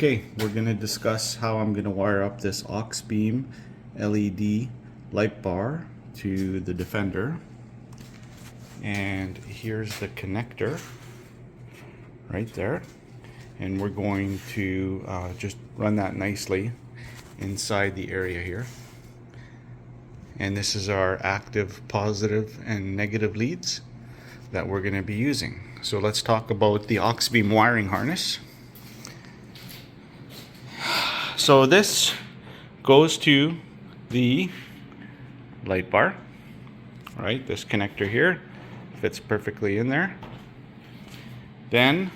Okay, we're going to discuss how I'm going to wire up this Auxbeam LED light bar to the Defender. And here's the connector right there. And we're going to just run that nicely inside the area here. And this is our active, positive, and negative leads that we're going to be using. So let's talk about the Auxbeam wiring harness. So this goes to the light bar, right? This connector here fits perfectly in there. Then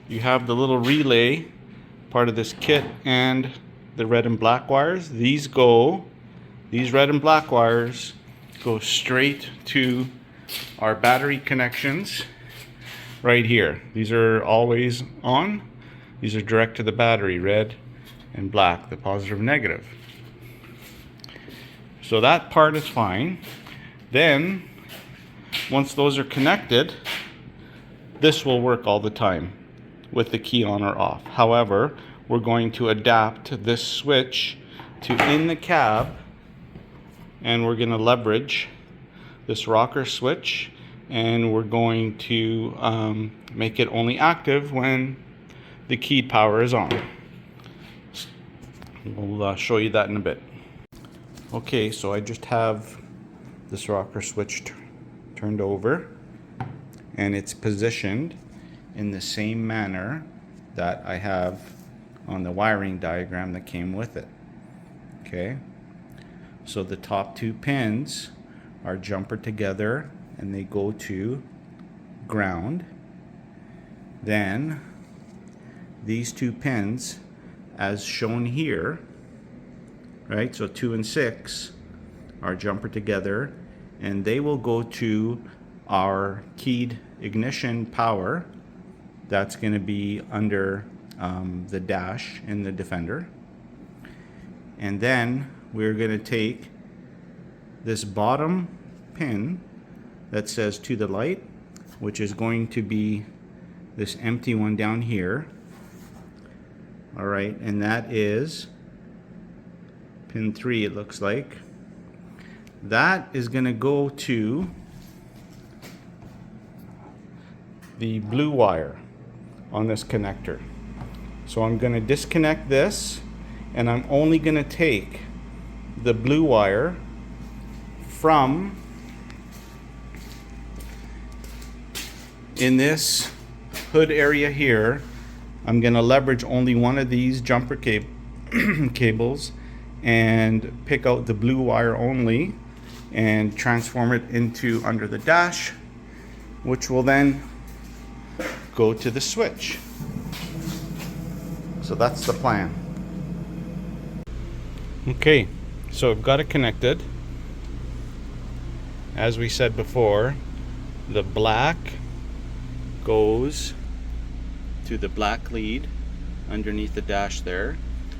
you have the little relay part of this kit and the red and black wires. These red and black wires go straight to our battery connections right here. These are always on. These are direct to the battery, red and black, the positive and negative. So that part is fine. Then once those are connected, this will work all the time with the key on or off. However, we're going to adapt this switch to in the cab, and we're going to leverage this rocker switch, and we're going to make it only active when the keyed power is on. We'll show you that in a bit. Okay, so I just have this rocker switch turned over, and it's positioned in the same manner that I have on the wiring diagram that came with it. Okay, so the top two pins are jumpered together and they go to ground. Then these two pins, as shown here, right, so 2 and 6 are jumpered together, and they will go to our keyed ignition power that's going to be under the dash in the Defender. And then we're going to take this bottom pin that says to the light, which is going to be this empty one down here. All right, and that is pin 3, it looks like. That is going to go to the blue wire on this connector. So I'm going to disconnect this, and I'm only going to take the blue wire from in this hood area here. I'm going to leverage only one of these jumper cables and pick out the blue wire only and transform it into under the dash, which will then go to the switch. So that's the plan. Okay, so I've got it connected. As we said before, the black goes to the black lead underneath the dash there,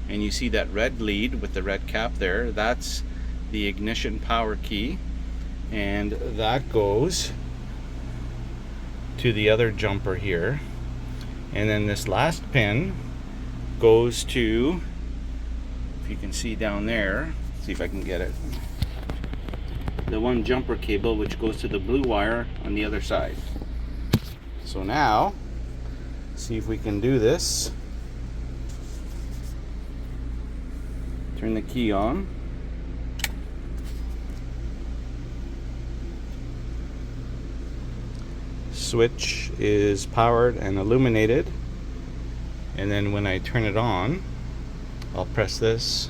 and you see that red lead with the red cap there, that's the ignition power key, and that goes to the other jumper here. And then this last pin goes to, if you can see down there, see if I can get it, the one jumper cable which goes to the blue wire on the other side. So now see if we can do this. Turn the key on. Switch is powered and illuminated. And then when I turn it on, I'll press this.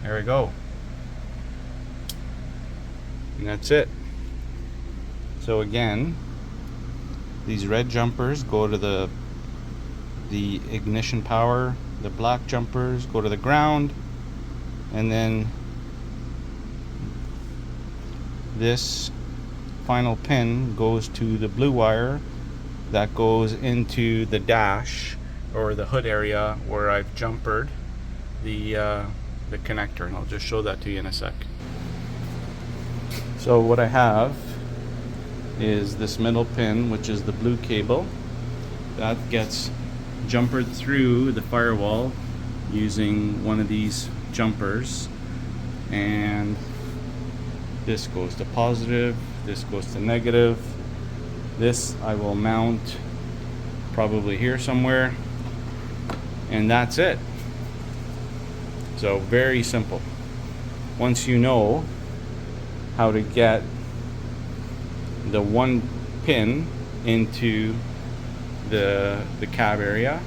There we go. And that's it. So again, these red jumpers go to the ignition power, the black jumpers go to the ground, and then this final pin goes to the blue wire that goes into the dash or the hood area where I've jumpered the connector, and I'll just show that to you in a sec. So what I have is this middle pin, which is the blue cable, that gets jumpered through the firewall using one of these jumpers, and this goes to positive, this goes to negative. This I will mount probably here somewhere, and that's it. So very simple. Once you know how to get the one pin into the cab area,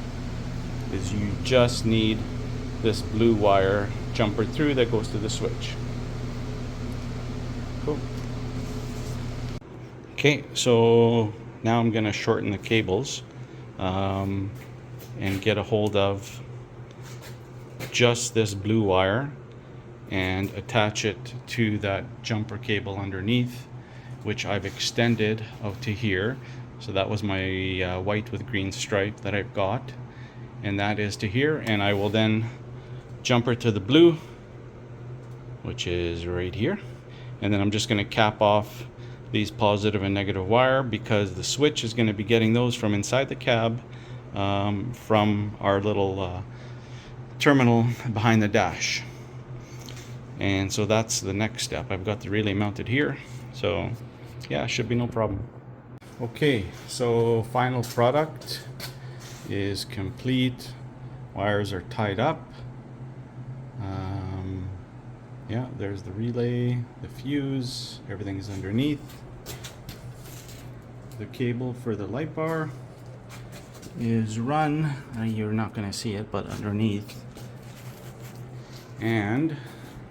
is you just need this blue wire jumpered through that goes to the switch. Cool. Okay, so now I'm gonna shorten the cables and get a hold of just this blue wire and attach it to that jumper cable underneath, which I've extended out to here. So that was my white with green stripe that I've got, and that is to here, and I will then jumper to the blue, which is right here, and then I'm just going to cap off these positive and negative wire, because the switch is going to be getting those from inside the cab, from our little terminal behind the dash. And so that's the next step. I've got the relay mounted here, so yeah, should be no problem. Okay, so final product is complete. Wires are tied up. Yeah, there's the relay, the fuse, everything's underneath. The cable for the light bar is run. You're not going to see it, but underneath. And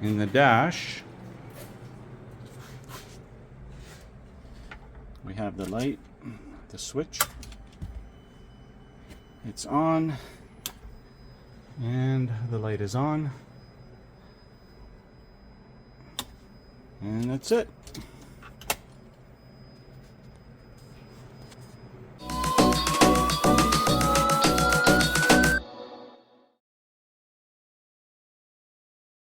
in the dash, we have the light, the switch. It's on, and the light is on. And that's it.